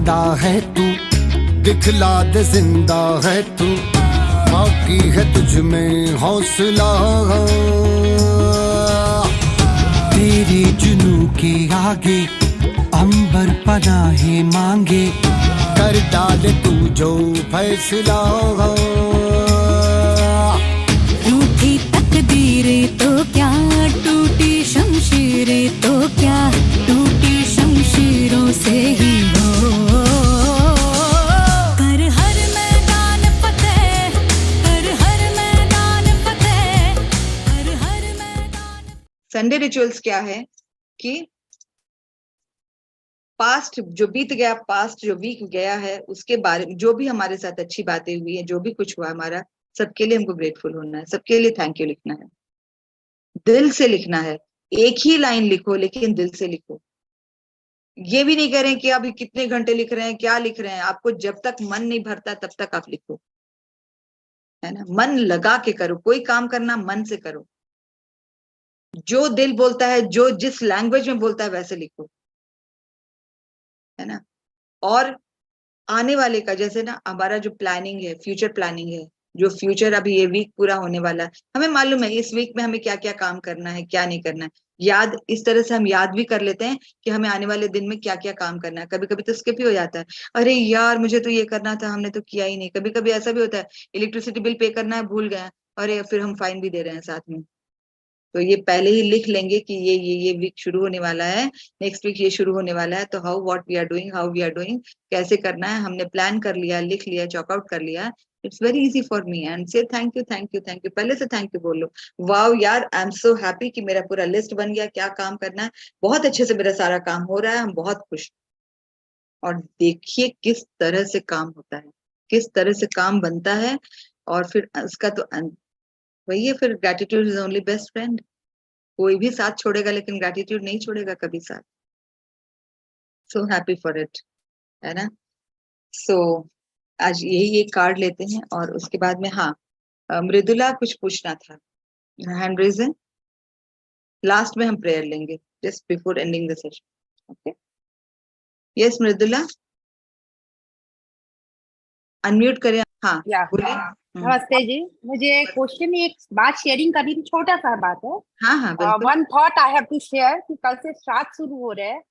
जिंदा है तू, दिखला दे जिंदा है तू, बाकी है तुझ में हौसला। तेरे जुनू के आगे अंबर पनाहे मांगे, कर डाले तू जो फैसला। रूठी तकदीरें तो क्या, टूटी शमशीरें तो क्या, टूटी शमशीरों से ही हो। कर हर मैदान फतेह, कर हर मैदान फतेह, कर हर मैदान। संडे रिचुअल्स क्या है कि पास्ट जो बीत गया, पास्ट जो वीक गया है, उसके बारे में जो भी हमारे साथ अच्छी बातें हुई है, जो भी कुछ हुआ हमारा, सबके लिए हमको ग्रेटफुल होना है, सबके लिए थैंक यू लिखना है, दिल से लिखना है। एक ही लाइन लिखो लेकिन दिल से लिखो। ये भी नहीं करें कि अभी कितने घंटे लिख रहे हैं, क्या लिख रहे हैं। आपको जब तक मन नहीं भरता तब तक आप लिखो, है ना। मन लगा के करो, कोई काम करना मन से करो, जो दिल बोलता है, जो जिस लैंग्वेज में बोलता है वैसे लिखो, है ना। और आने वाले का, जैसे ना हमारा जो प्लानिंग है, फ्यूचर प्लानिंग है, जो फ्यूचर अभी ये वीक पूरा होने वाला है, हमें मालूम है इस वीक में हमें क्या क्या काम करना है, क्या नहीं करना है। याद इस तरह से हम याद भी कर लेते हैं कि हमें आने वाले दिन में क्या क्या काम करना है। कभी कभी तो स्किप ही हो जाता है, अरे यार मुझे तो ये करना था, हमने तो किया ही नहीं। कभी कभी ऐसा भी होता है, इलेक्ट्रिसिटी बिल पे करना है, भूल गए, अरे फिर हम फाइन भी दे रहे हैं साथ में। तो ये पहले ही लिख लेंगे कि ये वीक शुरू होने वाला है, नेक्स्ट वीक ये शुरू होने वाला है, तो how what we are doing, how we are doing, कैसे करना है, हमने प्लान कर लिया, लिख लिया, चॉक आउट कर लिया। It's very easy for me and say thank you thank you thank you, पहले से थैंक यू बोलो। वाओ यार, आई एम सो हैप्पी कि मेरा पूरा लिस्ट बन गया, क्या काम करना है, बहुत अच्छे से मेरा सारा काम हो रहा है, हम बहुत खुश। और देखिए किस तरह से काम होता है, किस तरह से काम बनता है, और फिर उसका तो वही है, फिर gratitude is only best friend. कोई भी साथ छोड़ेगा लेकिन ग्रेटिट्यूड नहीं छोड़ेगा कभी साथ। सो हैप्पी फॉर इट, है ना। सो आज यही एक कार्ड लेते हैं और उसके बाद में, हाँ मृदुला कुछ पूछना था, हैंड रेज़। लास्ट में हम प्रेयर लेंगे just before ending the session. Okay, yes Mridula, unmute करें। हाँ बोलिए। नमस्ते जी, मुझे क्वेश्चन, एक बात शेयरिंग करनी थी, छोटा सा बात है। हाँ हाँ बिल्कुल। One thought I have to share कि कल से श्राद्ध शुरू हो रहे हैं,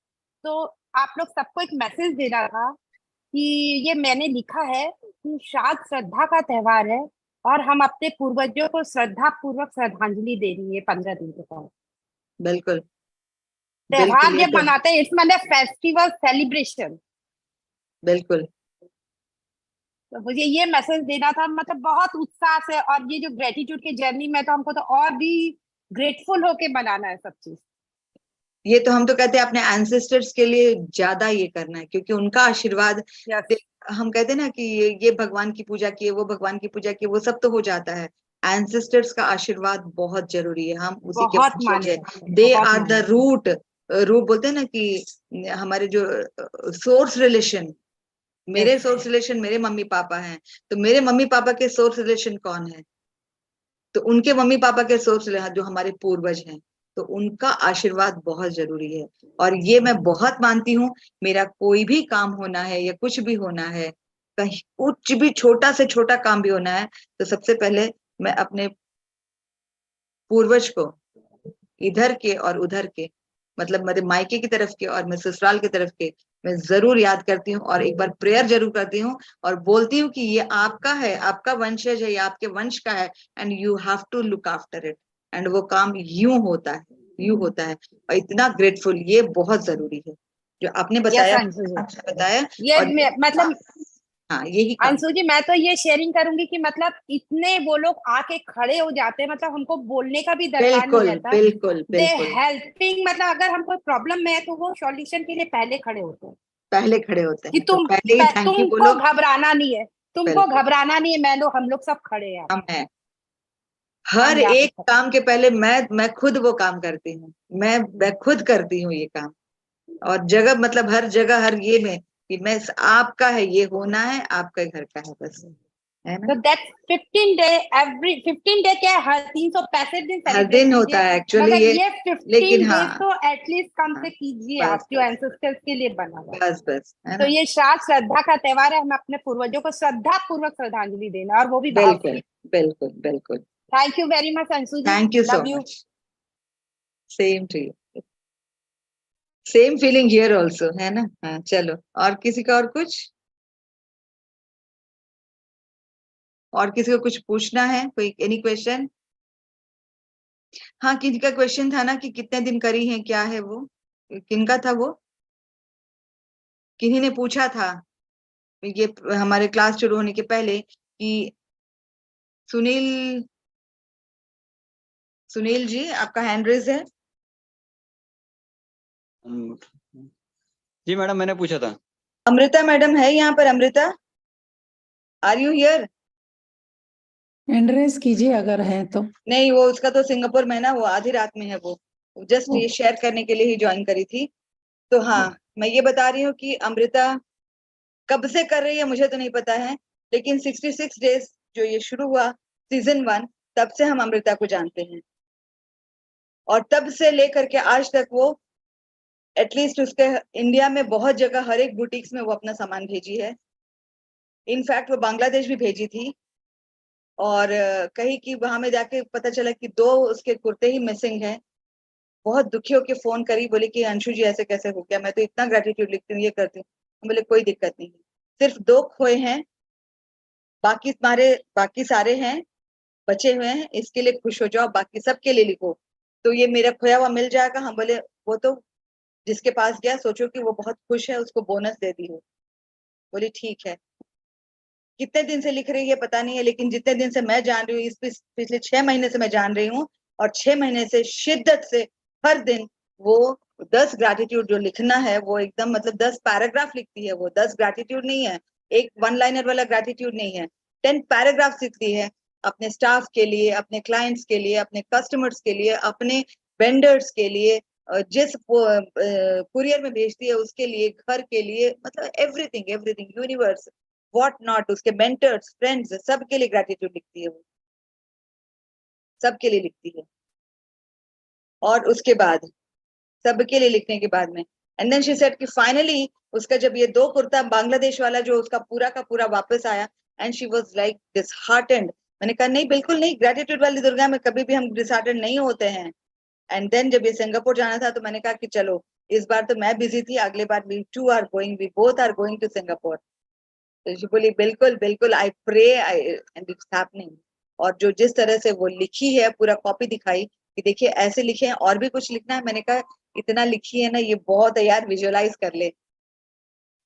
तो आप लोग सबको एक मैसेज देना था कि ये मैंने लिखा है कि श्राद्ध श्रद्धा का त्योहार है और हम अपने पूर्वजों को श्रद्धा पूर्वक श्रद्धांजलि दे रही है 15 दिन के बाद। बिल्कुल त्योहार जब मनाते हैं, इट्स मतलब फेस्टिवल सेलिब्रेशन। बिल्कुल, तो मुझे ये मैसेज देना था, मतलब बहुत उत्साह से, और ये जो ग्रेटिट्यूड की जर्नी में तो हमको तो और भी ग्रेटफुल होके बनाना है सब चीज। ये तो हम तो कहते हैं अपने एंसेस्टर्स के लिए ज्यादा ये करना है, क्योंकि उनका आशीर्वाद, हम कहते हैं ना कि ये भगवान की पूजा किए, वो भगवान की पूजा किए, वो सब तो हो जाता है। एंसेस्टर्स का आशीर्वाद बहुत जरूरी है, हम उसी के वंशज हैं। They are the root, root बोलते हैं ना कि हमारे जो सोर्स रिलेशन, मेरे सोर्स रिलेशन मेरे मम्मी पापा हैं, तो मेरे मम्मी पापा के सोर्स रिलेशन कौन है, तो उनके मम्मी पापा के सोर्स जो हमारे पूर्वज हैं, तो उनका आशीर्वाद बहुत जरूरी है। और ये मैं बहुत मानती हूँ, मेरा कोई भी काम होना है या कुछ भी होना है, कहीं कुछ भी छोटा से छोटा काम भी होना है, तो सबसे पहले मैं अपने पूर्वज को, इधर के और उधर के, मतलब मेरे मायके की तरफ के और मैं ससुराल की तरफ के, मैं जरूर याद करती हूँ और एक बार प्रेयर जरूर करती हूँ और बोलती हूँ कि ये आपका है, आपका वंशज है, ये आपके वंश का है, and you have to look after it. And वो काम यूं होता है, यूं होता है। और इतना ग्रेटफुल, ये बहुत जरूरी है जो आपने बताया, बताया। ये मतलब हाँ यही अंशु जी, मैं तो ये शेयरिंग करूंगी कि मतलब इतने वो लोग आके खड़े हो जाते हैं, मतलब हमको बोलने का भी दरकार नहीं रहता। बिल्कुल दे हेल्पिंग, मतलब अगर हमको प्रॉब्लम में है तो वो सॉल्यूशन के लिए पहले खड़े होते हैं, पहले खड़े होते हैं कि तो पहले ही थैंक यू बोलो। तुमको घबराना नहीं है, तुमको घबराना नहीं है, हम लोग सब खड़े हैं। हम हैं, हर एक काम के पहले मैं खुद वो काम करती हूँ, मैं खुद करती हूँ ये काम। और जगह, मतलब हर जगह, हर ये में कि मैं, आपका है, ये होना है, आपका घर का है, बस है ना। तो दैट्स 15 डे, एवरी 15 डे क्या है, हर 365 दिन हर सेलिब्रेट दिन होता कीजिए, है एक्चुअली मगर ये, ये लेकिन 15 हाँ, डेज तो एटलीस्ट कम हाँ, से कीजिए बस आप, जो बस एंसेस्टर्स के लिए बना हुआ है। बस बस, है तो ना। ये श्राद्ध श्रद्धा का त्योहार है, हमें अपने पूर्वजों को श्रद्धा पूर्वक श्रद्धांजलि देना, और वो भी भाव से। बिल्कुल बिल्कुल बिल्कुल। Thank you very much Anshu ji, thank you so love you. Much. Same to you, same feeling here also, है ना। हाँ चलो, और किसी का और कुछ, और किसी को कुछ पूछना है, कोई एनी क्वेश्चन? हाँ, किसी का क्वेश्चन था ना कि कितने दिन करी है, क्या है वो, किनका था वो, किन्हीं ने पूछा था ये हमारे क्लास शुरू होने के पहले कि सुनील, सुनील जी आपका हैंड रेज है। जी मैडम, मैंने पूछा था। अमृता मैडम है यहाँ पर, Amrita are you here? Hand raise कीजिए अगर है तो। नहीं, वो उसका तो सिंगापुर में ना, वो आधी रात में है, वो जस्ट ये शेयर करने के लिए ही ज्वाइन करी थी। तो हाँ, मैं ये बता रही हूँ कि अमृता कब से कर रही है मुझे तो नहीं पता है, लेकिन 66 डेज जो ये शुरू हुआ सीजन 1, तब से हम अमृता को जानते हैं, और तब से लेकर के आज तक वो एटलीस्ट उसके इंडिया में बहुत जगह, हर एक बुटीक्स में वो अपना सामान भेजी है। इनफैक्ट वो बांग्लादेश भी भेजी थी, और कहीं की वहां में जाके पता चला कि 2 उसके कुर्ते ही मिसिंग हैं। बहुत दुखी होके फोन करी, बोले कि अंशु जी ऐसे कैसे हो गया, मैं तो इतना ग्रेटिट्यूड लिखती हूँ, ये करती हूँ। बोले कोई दिक्कत नहीं, सिर्फ 2 खोए हैं, बाकी सारे हैं, बचे हुए हैं, इसके लिए खुश हो जाओ, बाकी सबके लिए लिखो। तो ये मेरा खोया हुआ मिल जाएगा। हम बोले वो तो जिसके पास गया सोचो कि वो बहुत खुश है, उसको बोनस दे दी हो। बोली ठीक है। कितने दिन से लिख रही है पता नहीं है, लेकिन जितने दिन से मैं जान रही हूँ, इस पिछले 6 महीने से मैं जान रही हूँ, और 6 महीने से शिद्दत से हर दिन वो 10 ग्रैटिट्यूड जो लिखना है, वो एकदम मतलब 10 पैराग्राफ लिखती है। वो 10 ग्रैटिट्यूड नहीं है, एक 1 लाइनर वाला ग्रैटिट्यूड नहीं है, 10 पैराग्राफ लिखती है, अपने स्टाफ के लिए, अपने क्लाइंट्स के लिए, अपने कस्टमर्स के लिए, अपने वेंडर्स के लिए, जिस कुरियर में भेजती है उसके लिए, घर के लिए, मतलब everything everything, universe what not, उसके मेंटर्स, फ्रेंड्स, सबके लिए ग्रैटिट्यूड लिखती है वो, सबके लिए लिखती है। और उसके बाद सबके लिए लिखने के बाद में, एंड देन शी सेड कि फाइनली उसका जब ये 2 कुर्ता बांग्लादेश वाला जो उसका पूरा का पूरा वापस आया, and she was like disheartened. मैंने कहा नहीं, बिल्कुल नहीं, ग्रेटिट्यूड वाली दुर्गा में कभी भी हम डिसहार्टेंड नहीं होते हैं। एंड देन जब ये सिंगापुर जाना था, तो मैंने कहा कि चलो, इस बार तो मैं बिजी थी, अगले बार we two are going, we both are going to Singapore. तो शी बोली बिल्कुल बिल्कुल, I pray and it's happening. और जो जिस तरह से वो लिखी है, पूरा कॉपी दिखाई कि देखिए ऐसे लिखे हैं, और भी कुछ लिखना है। मैंने कहा इतना लिखी है ना, ये बहुत है यार, विजुअलाइज कर ले,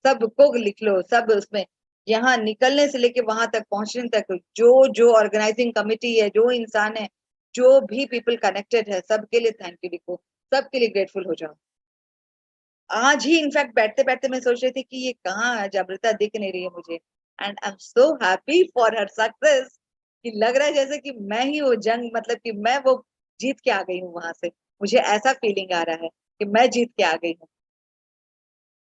सबको लिख लो, सब उसमें, यहाँ निकलने से लेके वहां तक पहुंचने तक, जो जो ऑर्गेनाइजिंग कमिटी है, जो इंसान है, जो भी पीपल कनेक्टेड है, सबके लिए थैंक यू लिखो, सबके लिए ग्रेटफुल हो जाओ। आज ही इनफैक्ट बैठते बैठते मैं सोच रही थी कि ये कहाँ है, जागृता दिख नहीं रही है मुझे, and I am so happy for her success, कि लग रहा है जैसे कि मैं ही वो जंग, मतलब कि मैं वो जीत के आ गई हूँ वहां से। मुझे ऐसा फीलिंग आ रहा है कि मैं जीत के आ गई हूँ।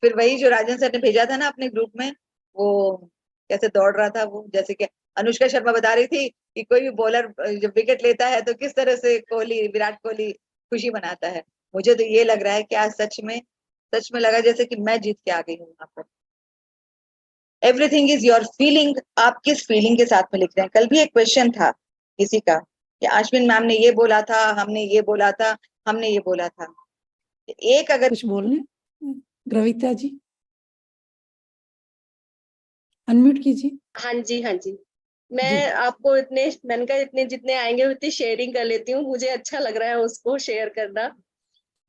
फिर वही जो राजन सर ने भेजा था ना अपने ग्रुप में, वो कैसे दौड़ रहा था वो, जैसे कि अनुष्का शर्मा बता रही थी कि कोई भी बॉलर जब विकेट लेता है तो किस तरह से कोहली, विराट कोहली खुशी मनाता है। मुझे तो ये लग रहा है कि आज सच में लगा जैसे कि मैं जीत के आ गई हूँ वहां पर। एवरीथिंग इज योर फीलिंग, आप किस फीलिंग के साथ में लिख रहे हैं। कल भी एक क्वेश्चन था किसी का कि अश्विन मैम ने ये बोला था, हमने ये बोला था, हमने ये बोला था। एक अगर कुछ बोलने, ग्रविता जी अनम्यूट कीजिए। हाँ जी, हाँ जी। जी। मैं आपको मैंने कहा इतने जितने आएंगे उतनी शेयरिंग कर लेती हूँ, मुझे अच्छा लग रहा है उसको शेयर करना।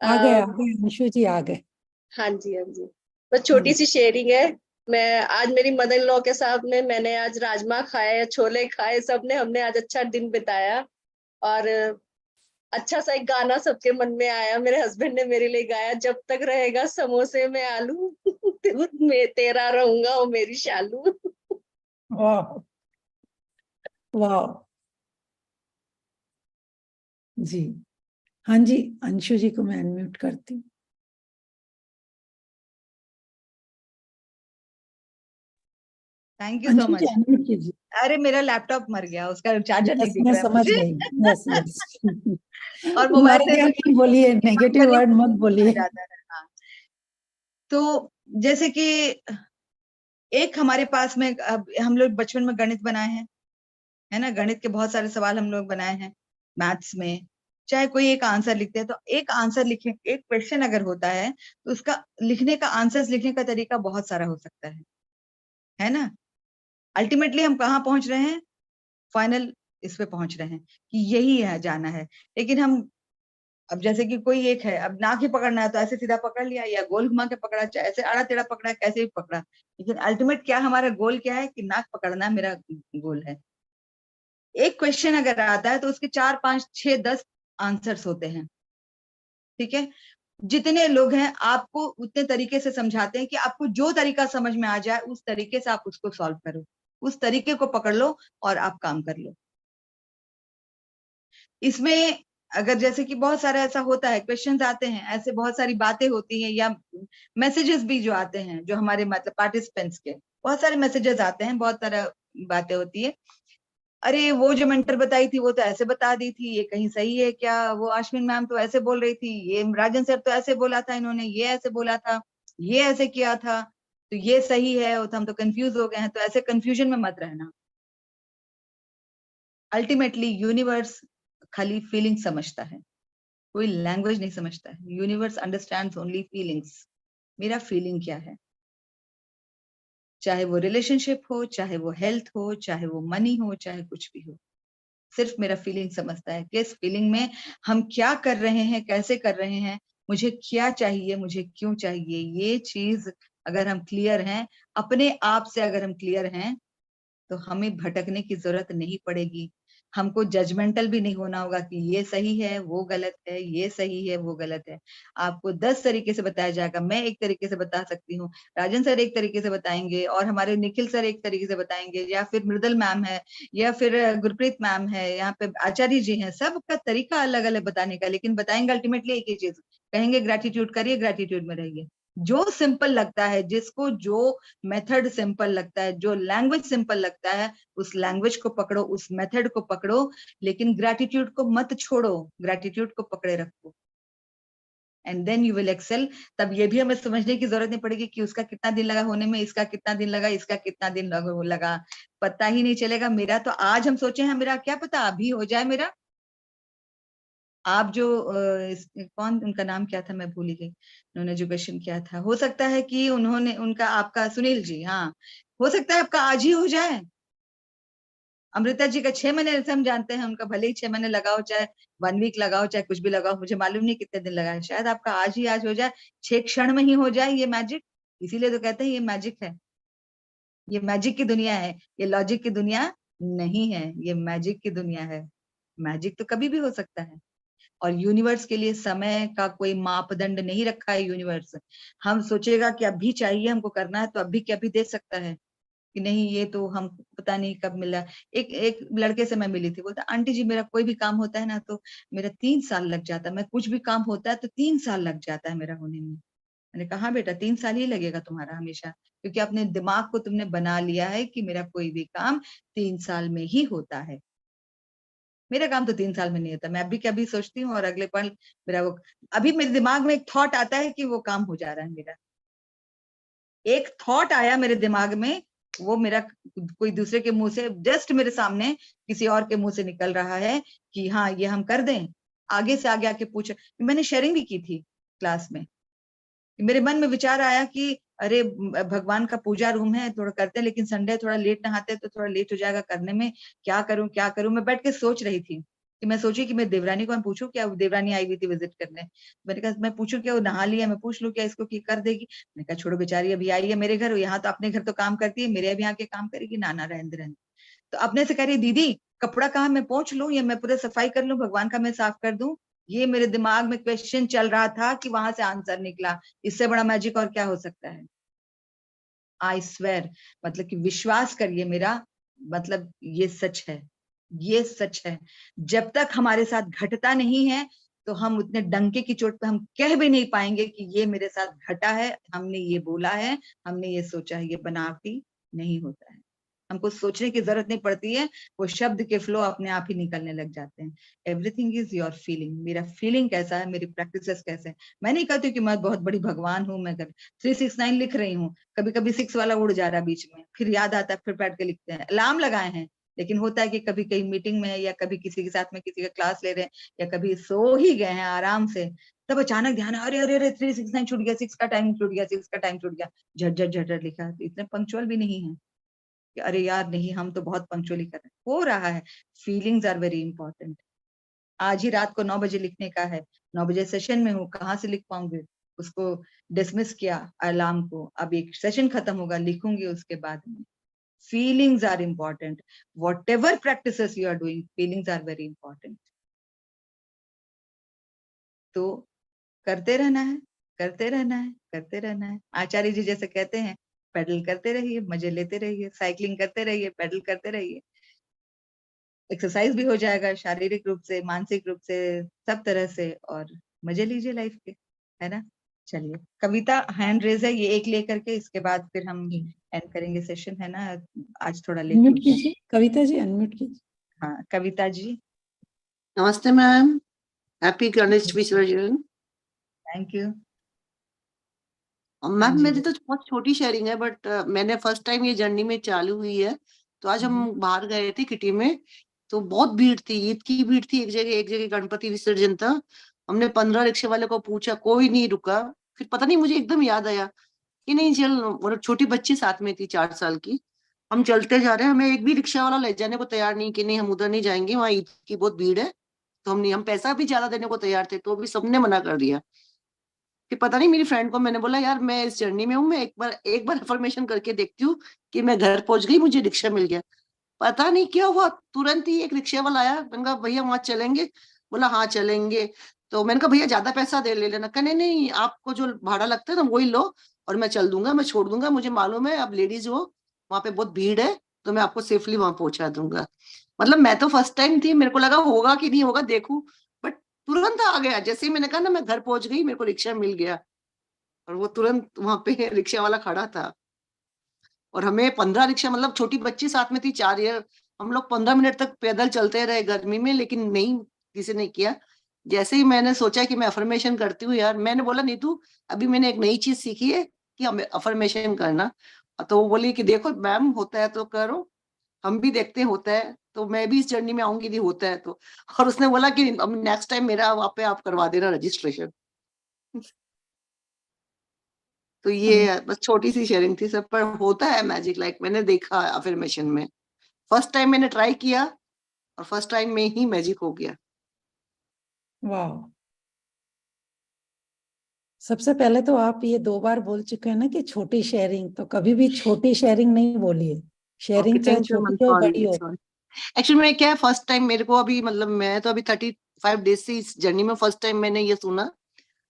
आ गए अ, अंशु जी आ गए। हाँ जी, हाँ जी। बस छोटी हाँ। सी शेयरिंग है। मैं आज मेरी मदर इन लॉ के साथ में मैंने आज राजमा खाए, छोले खाए, सबने हमने आज अच्छा दिन बिताया। और अच्छा सा एक गाना सबके मन में आया, मेरे हस्बैंड ने मेरे लिए गाया, जब तक रहेगा समोसे में आलू मैं तेरा रहूंगा वो मेरी शालू। वाह वाह जी। हाँ जी, अंशु जी को मैं अनम्यूट करती हूँ। Thank you so Anshu ji much. Unmute कीजिए। अरे मेरा लैपटॉप मर गया, उसका चार्जर नहीं यस दिख मैं रहा है समझ मुझे। गई। यस यस और मोबाइल मर से गया नहीं बोलिए, नेगेटिव वर्ड मत बोलिए। जाता है। हाँ, तो जैसे कि एक हमारे पास में अब हम लोग बचपन में गणित बनाए हैं, है ना, गणित के बहुत सारे सवाल हम लोग बनाए हैं मैथ्स में। चाहे कोई एक आंसर लिखते हैं तो एक आंसर लिखे, एक क्वेश्चन अगर होता है तो उसका लिखने का, आंसर्स लिखने का तरीका बहुत सारा हो सकता है ना। अल्टीमेटली हम कहाँ पहुंच रहे हैं, फाइनल इस पे पहुंच रहे हैं कि यही है, जाना है। लेकिन हम अब जैसे कि कोई एक है, अब नाक ही पकड़ना है तो ऐसे सीधा पकड़ लिया, या गोल घुमा के पकड़ा, चाहे ऐसे आड़ा टेढ़ा पकड़ा, कैसे भी पकड़ा, लेकिन अल्टीमेट क्या हमारा गोल क्या है कि नाक पकड़ना मेरा गोल है। एक क्वेश्चन अगर आता है तो उसके 4 5 6 10 आंसर्स होते हैं, ठीक है। जितने लोग हैं आपको उतने तरीके से समझाते हैं कि आपको जो तरीका समझ में आ जाए उस तरीके से आप उसको सॉल्व करो, उस तरीके को पकड़ लो और आप काम कर लो। इसमें अगर जैसे कि बहुत सारा ऐसा होता है, क्वेश्चंस आते हैं, ऐसे बहुत सारी बातें होती हैं, या मैसेजेस भी जो आते हैं, जो हमारे मतलब पार्टिसिपेंट्स के बहुत सारे मैसेजेस आते हैं, बहुत सारा बातें होती है। अरे वो जो मेंटर बताई थी वो तो ऐसे बता दी थी, ये कहीं सही है क्या, वो आश्विन मैम तो ऐसे बोल रही थी, ये राजन सर तो ऐसे बोला था, इन्होंने ये ऐसे बोला था, ये ऐसे किया था, तो ये सही है, तो हम तो कंफ्यूज हो गए हैं। तो ऐसे कंफ्यूजन में मत रहना। अल्टीमेटली यूनिवर्स खाली फीलिंग समझता है, कोई लैंग्वेज नहीं समझता है। Universe understands only feelings. मेरा फीलिंग क्या है, चाहे वो रिलेशनशिप हो, चाहे वो हेल्थ हो, चाहे वो मनी हो, चाहे कुछ भी हो, सिर्फ मेरा फीलिंग समझता है कि इस फीलिंग में हम क्या कर रहे हैं, कैसे कर रहे हैं, मुझे क्या चाहिए, मुझे क्यों चाहिए। ये चीज अगर हम क्लियर हैं, अपने आप से अगर हम क्लियर हैं, तो हमें भटकने की जरूरत नहीं पड़ेगी। हमको जजमेंटल भी नहीं होना होगा कि ये सही है वो गलत है, ये सही है वो गलत है। आपको 10 तरीके से बताया जाएगा, मैं एक तरीके से बता सकती हूँ, राजन सर एक तरीके से बताएंगे, और हमारे निखिल सर एक तरीके से बताएंगे, या फिर मृदुल मैम है, या फिर गुरप्रीत मैम है, यहाँ पे आचार्य जी हैं। सबका तरीका अलग अलग बताने का, लेकिन बताएंगे अल्टीमेटली एक ही चीज, कहेंगे ग्रेटिट्यूड करिए, ग्रेटिट्यूड में रहिए। जो सिंपल लगता है, जिसको जो मेथड सिंपल लगता है, जो लैंग्वेज सिंपल लगता है, उस लैंग्वेज को पकड़ो, उस मेथड को पकड़ो, लेकिन ग्रेटिट्यूड को मत छोड़ो, ग्रेटिट्यूड को पकड़े रखो, and then you will excel. तब ये भी हमें समझने की जरूरत नहीं पड़ेगी कि उसका कितना दिन लगा होने में, इसका कितना दिन लगा, इसका कितना दिन लगा, पता ही नहीं चलेगा। मेरा तो आज हम सोचे हैं, मेरा क्या पता अभी हो जाए मेरा। आप जो कौन उनका नाम क्या था, मैं भूल ही गई, उन्होंने जो क्वेश्चन किया था, हो सकता है कि उन्होंने उनका आपका सुनील जी, हाँ, हो सकता है आपका आज ही हो जाए। अमृता जी का 6 महीने से हम जानते हैं, उनका भले ही 6 महीने लगाओ, चाहे 1 वीक लगाओ, चाहे कुछ भी लगाओ, मुझे मालूम नहीं कितने दिन लगा है, शायद आपका आज ही आज हो जाए, 6 क्षण में ही हो जाए ये मैजिक। इसीलिए तो कहते हैं ये मैजिक है, ये मैजिक की दुनिया है, ये लॉजिक की दुनिया नहीं है, ये मैजिक की दुनिया है। मैजिक तो कभी भी हो सकता है, और यूनिवर्स के लिए समय का कोई मापदंड नहीं रखा है यूनिवर्स। हम सोचेगा कि अभी चाहिए हमको करना है, तो अभी के अभी दे सकता है, कि नहीं ये तो हम पता नहीं कब मिला। एक एक लड़के से मैं मिली थी, बोलता आंटी जी मेरा कोई भी काम होता है ना तो मेरा 3 साल लग जाता है, मैं कुछ भी काम होता है तो 3 साल लग जाता है मेरा होने में। मैंने कहा बेटा 3 साल ही लगेगा तुम्हारा हमेशा, क्योंकि अपने दिमाग को तुमने बना लिया है कि मेरा कोई भी काम 3 साल में ही होता है। मेरा काम तो 3 साल में नहीं होता, मैं अभी क्या अभी सोचती हूँ और अगले पल मेरा वो, अभी मेरे दिमाग में एक थॉट आता है कि वो काम हो जा रहा है मेरा। एक थॉट आया मेरे दिमाग में, वो मेरा कोई दूसरे के मुंह से, जस्ट मेरे सामने किसी और के मुंह से निकल रहा है कि हाँ ये हम कर दें। आगे से आगे आके पूछे, मैंने शेयरिंग भी की थी क्लास में, मेरे मन में विचार आया कि अरे भगवान का पूजा रूम है, थोड़ा करते हैं, लेकिन संडे थोड़ा लेट नहाते तो थोड़ा लेट हो जाएगा करने में, क्या करूं क्या करूं। मैं बैठ के सोच रही थी कि मैं सोची कि मैं देवरानी को मैं पूछूं क्या, देवरानी आई हुई थी विजिट करने, मैंने कहा मैं पूछूं क्या वो नहा लिया, मैं पूछ लूं क्या इसको कि कर देगी। मैंने कहा छोड़ो बेचारी अभी आई है मेरे घर, यहाँ तो अपने घर तो काम करती है, मेरे अभी यहाँ के काम करेगी, नाना रहने। तो अपने से कह रही दीदी कपड़ा कहाँ मैं पोंछ लूं या मैं पूरा सफाई कर लूं, भगवान का मैं साफ कर दूं। ये मेरे दिमाग में क्वेश्चन चल रहा था कि वहां से आंसर निकला। इससे बड़ा मैजिक और क्या हो सकता है। आई स्वेर, मतलब कि विश्वास करिए मेरा, मतलब ये सच है, ये सच है। जब तक हमारे साथ घटता नहीं है तो हम उतने डंके की चोट पे हम कह भी नहीं पाएंगे कि ये मेरे साथ घटा है, हमने ये बोला है, हमने ये सोचा है। ये बनावटी नहीं होता है, हमको सोचने की जरूरत नहीं पड़ती है, वो शब्द के फ्लो अपने आप ही निकलने लग जाते हैं। Everything is your feeling. मेरा फीलिंग कैसा है, मेरी प्रैक्टिसेस कैसे हैं। मैं नहीं कहती कि मैं बहुत बड़ी भगवान हूँ, मैं 369 लिख रही हूँ, कभी कभी 6 वाला उड़ जा रहा है बीच में, फिर याद आता है, फिर बैठ के लिखते हैं। अलार्म लगाए हैं, लेकिन होता है कि कभी कहीं मीटिंग में है, या कभी किसी के साथ में किसी का क्लास ले रहे हैं, या कभी सो ही गए हैं आराम से, तब अचानक ध्यान, अरे अरे अरे 369 छूट गया, 6 का टाइम छूट गया, 6 का टाइम छूट गया, झट झट झट लिखा। इतने पंक्चुअल भी नहीं है कि अरे यार नहीं, हम तो बहुत पंक्चुअली कर रहे हैं। हो रहा है। Feelings are very important. आज ही रात को 9 बजे लिखने का है, 9 बजे सेशन में हूँ, कहाँ से लिख पाऊंगी, उसको डिसमिस किया अलार्म को, अब एक सेशन खत्म होगा, लिखूंगी उसके बाद में। Feelings are important. Whatever practices you are doing, feelings are very important. तो करते रहना है, करते रहना है, करते रहना है। आचार्य जी जैसे कहते हैं, पेडल करते रहिए, मजे लेते रहिए, साइकिलिंग करते रहिए, पेडल करते रहिए, एक्सरसाइज भी हो जाएगा, शारीरिक रूप से, मानसिक रूप से, सब तरह से, और मजे लीजिए लाइफ के, है ना। चलिए, कविता हैंड रेज है, ये एक लेकर के इसके बाद फिर हम एंड करेंगे सेशन, है ना। आज थोड़ा लेट अनम्यूट हो गया। कीजिए कविता जी, अनम्यूट कीजिए। हाँ, कविता जी। नमस्ते मैम, हैप्पी गणेश विसर्जन। Thank you. मैम मेरी तो बहुत छोटी शेयरिंग है, बट मैंने फर्स्ट टाइम ये जर्नी में चालू हुई है। तो आज हम बाहर गए थे किटी में, तो बहुत भीड़ थी, ईद की भीड़ थी, एक जगह गणपति विसर्जन था। हमने 15 रिक्शे वाले को पूछा, कोई नहीं रुका। फिर पता नहीं मुझे एकदम याद आया कि नहीं चल, और छोटी बच्ची साथ में थी 4 साल की। हम चलते जा रहे हैं, हमें एक भी रिक्शा वाला ले जाने को तैयार नहीं कि नहीं हम उधर नहीं जाएंगे, वहाँ ईद की बहुत भीड़ है। तो हम पैसा भी ज्यादा देने को तैयार थे, तो भी सबने मना कर दिया। कि पता नहीं, मेरी फ्रेंड को मैंने बोला, यार मैं इस जर्नी में हूँ, मैं एक बार अफर्मेशन करके देखती हूँ कि मैं घर पहुंच गई, मुझे रिक्शा मिल गया। पता नहीं क्या हुआ, तुरंत ही एक रिक्शा वाला आया। मैंने कहा भैया वहां चलेंगे? बोला हाँ चलेंगे। तो मैंने कहा भैया ज्यादा पैसा दे ले लेना। कहने नहीं, आपको जो भाड़ा लगता है ना वही लो, और मैं चल दूंगा, मैं छोड़ दूंगा, मुझे मालूम है आप लेडीज हो, वहां पे बहुत भीड़ है, तो मैं आपको सेफली वहां पहुंचा दूंगा। मतलब मैं तो फर्स्ट टाइम थी, मेरे को लगा होगा कि नहीं होगा, देखू, बट तुरंत आ गया। जैसे ही मैंने कहा ना मैं घर पहुंच गई, मेरे को रिक्शा मिल गया, और वो तुरंत वहां पे रिक्शा वाला खड़ा था। और हमें 15 रिक्शा, मतलब छोटी बच्ची साथ में थी 4 ईयर, हम लोग 15 मिनट तक पैदल चलते रहे गर्मी में, लेकिन नहीं, किसी ने किया। जैसे ही मैंने सोचा कि मैं अफर्मेशन करती हूँ, यार मैंने बोला नीतू अभी मैंने एक नई चीज सीखी है कि हमें अफर्मेशन करना। तो वो बोली कि देखो मैम होता है तो करो, हम भी देखते हैं होता है, तो मैं भी इस जर्नी में आऊंगी यदि होता है तो। और उसने बोला कि नेक्स्ट टाइम मेरा वहां पे आप करवा देना रजिस्ट्रेशन। तो ये बस छोटी सी शेयरिंग थी सब, पर होता है मैजिक, लाइक मैंने देखा अफर्मेशन में। फर्स्ट टाइम मैंने ट्राई किया, और फर्स्ट टाइम में ही मैजिक हो गया। वाह। सबसे पहले तो आप ये 2 बार बोल चुके हैं ना कि छोटी शेयरिंग, तो कभी भी छोटी शेयरिंग नहीं बोलिए। शेयरिंग चाहे छोटी हो बड़ी हो। एक्चुअली मैं क्या है, फर्स्ट टाइम मेरे को अभी, मतलब मैं तो अभी 35 डेज से इस जर्नी में, फर्स्ट टाइम मैंने ये सुना।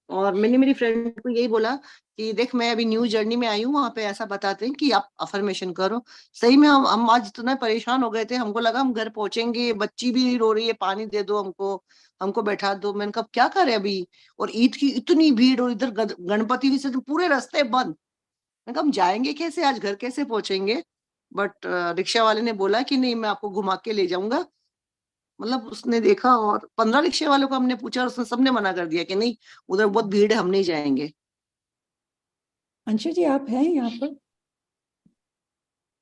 और मैंने मेरी फ्रेंड को यही बोला कि देख मैं अभी न्यू जर्नी में आई हूँ, वहां पे ऐसा बताते हैं कि आप अफर्मेशन करो। सही में हम आज इतना परेशान हो गए थे, हमको लगा हम घर पहुंचेंगे, बच्ची भी रो रही है, पानी दे दो हमको, हमको बैठा दो। मैंने कहा क्या करे अभी, और ईद की इतनी भीड़, और इधर गणपति विसर्जन, पूरे रास्ते बंद। मैंने कहा हम जाएंगे कैसे, आज घर कैसे पहुंचेंगे। बट रिक्शा वाले ने बोला कि नहीं मैं आपको घुमा के ले जाऊंगा। मतलब उसने देखा, और 15 रिक्शे वालों को हमने पूछा, और उसने सबने मना कर दिया कि नहीं उधर बहुत भीड़ है, हम नहीं जाएंगे। अंशु जी आप हैं यहाँ पर?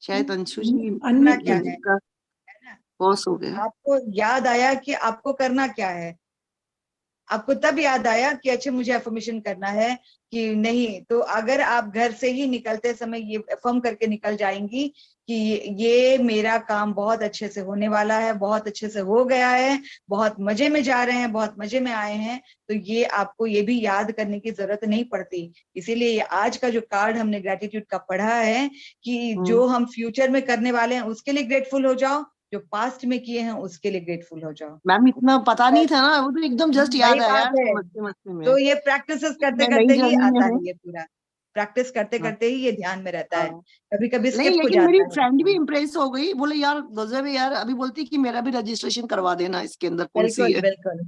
शायद अंशु जी करना क्या है, का बॉस हो गया। आपको याद आया कि आपको करना क्या है, आपको तब याद आया कि अच्छा मुझे अफर्मेशन करना है कि नहीं। तो अगर आप घर से ही निकलते समय ये अफर्म करके निकल जाएंगी कि ये मेरा काम बहुत अच्छे से होने वाला है, बहुत अच्छे से हो गया है, बहुत मजे में जा रहे हैं, बहुत मजे में आए हैं, तो ये आपको ये भी याद करने की जरूरत नहीं पड़ती। इसीलिए आज का जो कार्ड हमने ग्रेटिट्यूड का पढ़ा है कि जो हम फ्यूचर में करने वाले हैं उसके लिए ग्रेटफुल हो जाओ, जो पास्ट में किए हैं उसके लिए ग्रेटफुल हो जाओ। मैम इतना पता नहीं था ना, वो तो एकदम जस्ट वही याद आया बात यार, है। मस्ती मस्ती में। तो ये प्रैक्टिस करते मैं करते नई ही जर्नी में आता हूँ। है, ये पूरा प्रैक्टिस करते हाँ, करते ही ये ध्यान में रहता है, हाँ। कभी कभी नहीं, स्किप हो लेकिन मेरी जाता है। फ्रेंड भी इम्प्रेस हो गई, बोले यार गजब है यार, अभी बोलती कि मेरा भी रजिस्ट्रेशन करवा देना, इसके अंदर कौन सी बिल्कुल है। बिल्कुल।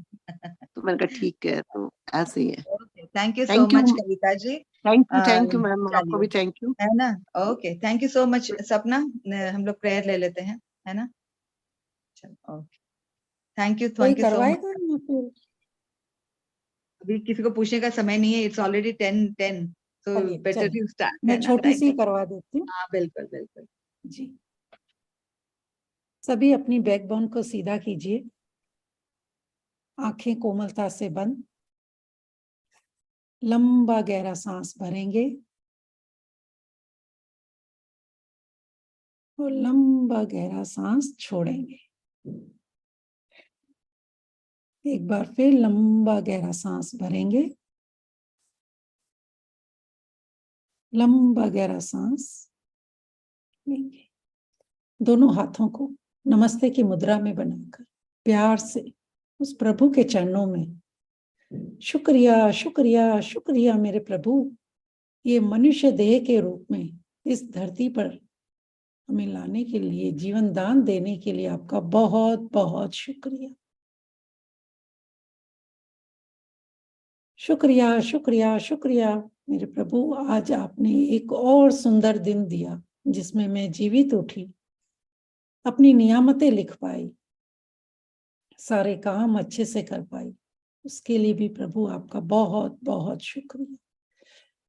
तो मैंने कहा ठीक है, तो ऐसे ही है। Okay, thank you so Thank you. Much Kavita ji. Thank you ma'am, आपको चलिए, भी थैंक यू। है ना। Okay, thank you so much Sapna. हम लोग प्रेयर ले लेते हैं, है ना। चलो, ओके, थैंक यू कोई सो मच। करवाएगा या फिर अभी किसी को पूछने का समय नहीं है, इट्स ऑलरेडी 10:10, तो चलिए बेटर चलिए यू स्टार्ट, मैं है ना, छोटी सी राइट। करवा देती हूँ। हाँ, बिल्कुल बिल्कुल। जी, सभी अपनी बैकबोन को सीधा कीजिए, आंखें कोमलता से बंद, लंबा गहरा सांस भरेंगे और लंबा गहरा सांस छोड़ेंगे। एक बार फिर लंबा गहरा सांस भरेंगे, लंबा गहरा सांस लेंगे। दोनों हाथों को नमस्ते की मुद्रा में बनाकर प्यार से उस प्रभु के चरणों में, शुक्रिया शुक्रिया शुक्रिया मेरे प्रभु, ये मनुष्य देह के रूप में इस धरती पर हमें लाने के लिए, जीवन दान देने के लिए आपका बहुत बहुत शुक्रिया। शुक्रिया शुक्रिया शुक्रिया मेरे प्रभु, आज आपने एक और सुंदर दिन दिया जिसमें मैं जीवित उठी, अपनी नियामतें लिख पाई, सारे काम अच्छे से कर पाई। उसके लिए भी प्रभु आपका बहुत बहुत शुक्रिया।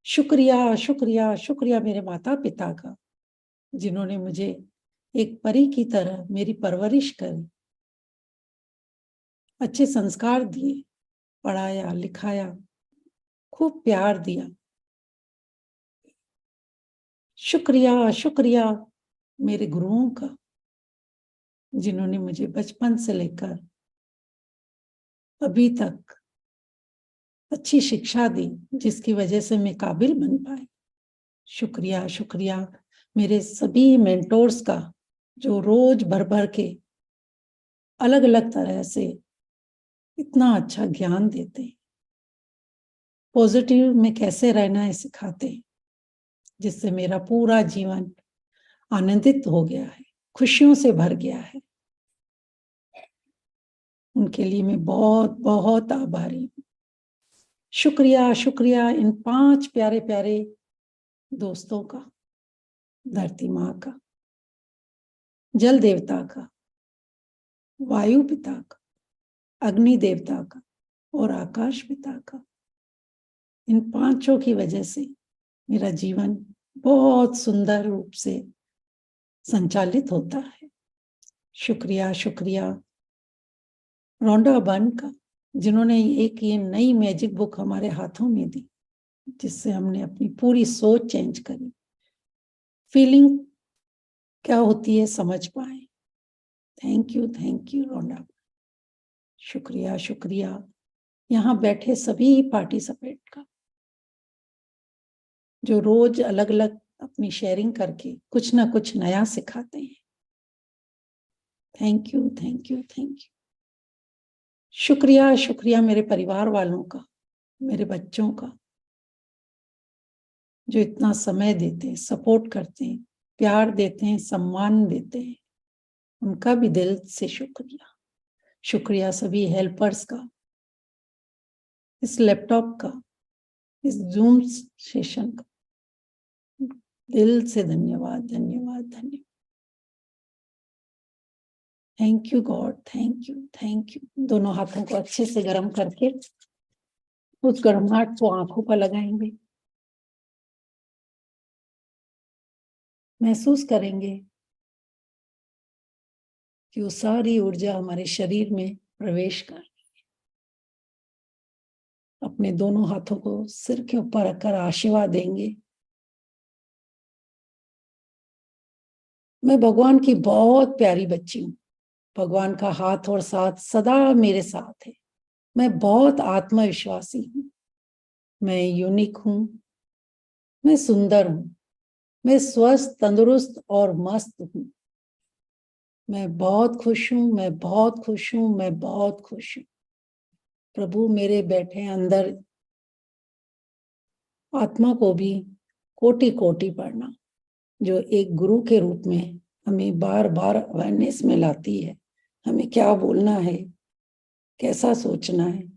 शुक्रिया शुक्रिया शुक्रिया मेरे माता पिता का, जिन्होंने मुझे एक परी की तरह मेरी परवरिश करी, अच्छे संस्कार दिए, पढ़ाया लिखाया, खूब प्यार दिया। शुक्रिया शुक्रिया मेरे गुरुओं का, जिन्होंने मुझे बचपन से लेकर अभी तक अच्छी शिक्षा दी, जिसकी वजह से मैं काबिल बन पाई। शुक्रिया शुक्रिया मेरे सभी मेंटोर्स का, जो रोज भर भर के अलग अलग तरह से इतना अच्छा ज्ञान देते हैं, पॉजिटिव में कैसे रहना है सिखाते हैं, जिससे मेरा पूरा जीवन आनंदित हो गया है, खुशियों से भर गया है। उनके लिए मैं बहुत बहुत आभारी हूँ। शुक्रिया शुक्रिया इन 5 प्यारे प्यारे दोस्तों का, धरती माँ का, जल देवता का, वायु पिता का, अग्नि देवता का और आकाश पिता का। इन 5 की वजह से मेरा जीवन बहुत सुंदर रूप से संचालित होता है। शुक्रिया शुक्रिया रोंडा बन का, जिन्होंने एक ये नई मैजिक बुक हमारे हाथों में दी, जिससे हमने अपनी पूरी सोच चेंज करी, फीलिंग क्या होती है समझ पाए। थैंक यू रोंडा। शुक्रिया शुक्रिया यहाँ बैठे सभी पार्टिसिपेंट का, जो रोज अलग अलग अपनी शेयरिंग करके कुछ ना कुछ नया सिखाते हैं। Thank you. शुक्रिया शुक्रिया मेरे परिवार वालों का, मेरे बच्चों का, जो इतना समय देते हैं, सपोर्ट करते हैं, प्यार देते हैं, सम्मान देते हैं। उनका भी दिल से शुक्रिया। शुक्रिया सभी हेल्पर्स का, इस लैपटॉप का, इस जूम सेशन का, दिल से धन्यवाद। Thank you God, thank you. दोनों हाथों को अच्छे से गर्म करके उस गर्माहट को आंखों पर लगाएंगे। महसूस करेंगे कि वो सारी ऊर्जा हमारे शरीर में प्रवेश कर रही है। अपने दोनों हाथों को सिर के ऊपर रखकर आशीर्वाद देंगे। मैं भगवान की बहुत प्यारी बच्ची हूँ। भगवान का हाथ और साथ सदा मेरे साथ है। मैं बहुत आत्मविश्वासी हूँ। मैं यूनिक हूँ। मैं सुंदर हूँ। मैं स्वस्थ, तंदुरुस्त और मस्त हूँ। मैं बहुत खुश हूँ। प्रभु मेरे बैठे अंदर आत्मा को भी कोटि कोटि प्रणाम, जो एक गुरु के रूप में हमें बार बार अवेयरनेस में लाती है। हमें क्या बोलना है, कैसा सोचना है,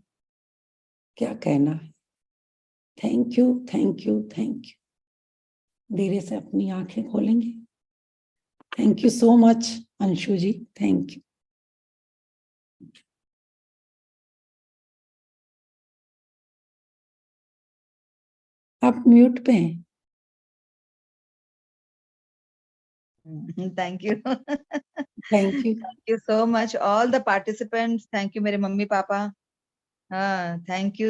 क्या कहना है। Thank you, thank you, thank you. धीरे से अपनी आंखें खोलेंगे। Thank you so much Anshu ji, thank you. आप म्यूट पे हैं। Thank you. Thank you. Thank you so much all the participants. Thank you मेरे मम्मी पापा। हाँ, thank you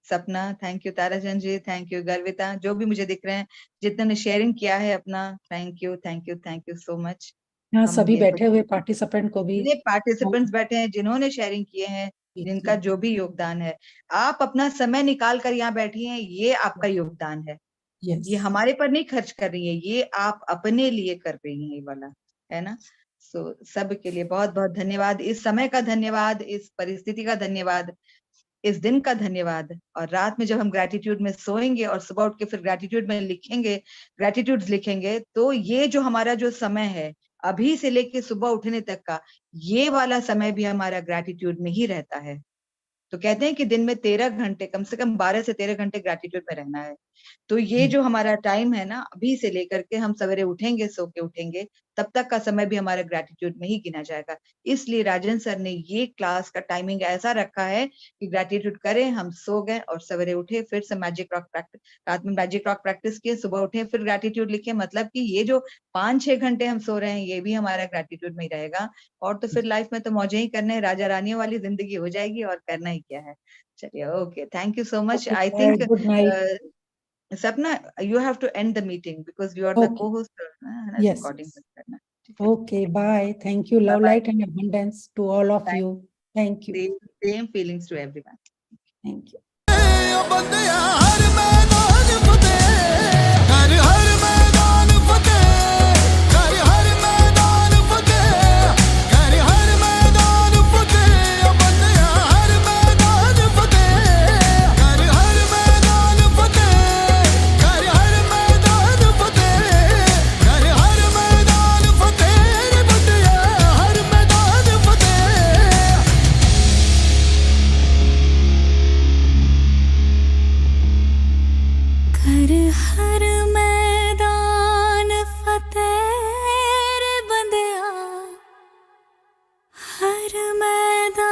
Sapna, thank you Tarachand ji, thank you Garvita, जो भी मुझे दिख रहे हैं, जितने ने शेयरिंग किया है अपना, thank you, thank you, thank you so much. यहाँ हम सभी ये बैठे हुए पार्टिसिपेंट को भी जितने पार्टिसिपेंट्स बैठे हैं, जिन्होंने शेयरिंग किए हैं, जिनका जो भी योगदान है, आप अपना समय निकाल कर यहाँ बैठी हैं, ये आपका योगदान है। यस, ये हमारे पर नहीं खर्च कर रही है, ये आप अपने लिए कर रही हैं, ये वाला है ना। सो सब के लिए बहुत बहुत धन्यवाद, इस समय का धन्यवाद, इस परिस्थिति का धन्यवाद, इस दिन का धन्यवाद। और रात में जब हम ग्रैटिट्यूड में सोएंगे और सुबह उठ के फिर ग्रैटिट्यूड में लिखेंगे, ग्रैटिट्यूड्स लिखेंगे, तो ये जो हमारा जो समय है अभी से लेके सुबह उठने तक का, ये वाला समय भी हमारा ग्रैटिट्यूड में ही रहता है। तो कहते हैं कि दिन में 13 घंटे, कम से कम 12 से 13 घंटे ग्रैटिट्यूड में रहना है। तो ये जो हमारा टाइम है ना, अभी से लेकर के हम सवेरे उठेंगे, सो के उठेंगे, तब तक का समय भी हमारा ग्रैटिट्यूड में ही गिना जाएगा। इसलिए राजन सर ने ये क्लास का टाइमिंग ऐसा रखा है कि ग्रैटिट्यूड करें, हम सो गए और सवेरे उठे, फिर से मैजिक रॉक प्रैक्टिस, रात में मैजिक रॉक प्रैक्टिस किए, सुबह उठे, फिर ग्रैटिट्यूड लिखे। मतलब कि ये जो 5-6 घंटे हम सो रहे हैं, ये भी हमारा ग्रैटिट्यूड में ही रहेगा। और तो फिर लाइफ में तो मौजें ही करने हैं, राजा रानियों वाली जिंदगी हो जाएगी, और करना ही क्या है। चलिए, okay, thank you so much. I think good night. Sapna, you have to end the meeting because you are the Okay. co-host. Yes, Recording yes. करना, ठीक है? Okay, bye. Thank you. Love, Bye-bye. light, and abundance to all of Thank you. Thank you. Same feelings to everyone. Thank you. ओ बंदिया हर मैदान फतेह, कर हर मैदान फतेह, कर हर मैदान फतेह, कर हर मैदान फतेह। ओ बंदिया हर मैदान फतेह, कर हर मैदान फतेह, कर हर मैदान फतेह, कर हर मैदान फतेह। रे बंदिया हर मैदान फतेह। कर हर मैदान फतेह रे बंदिया, हर मैदान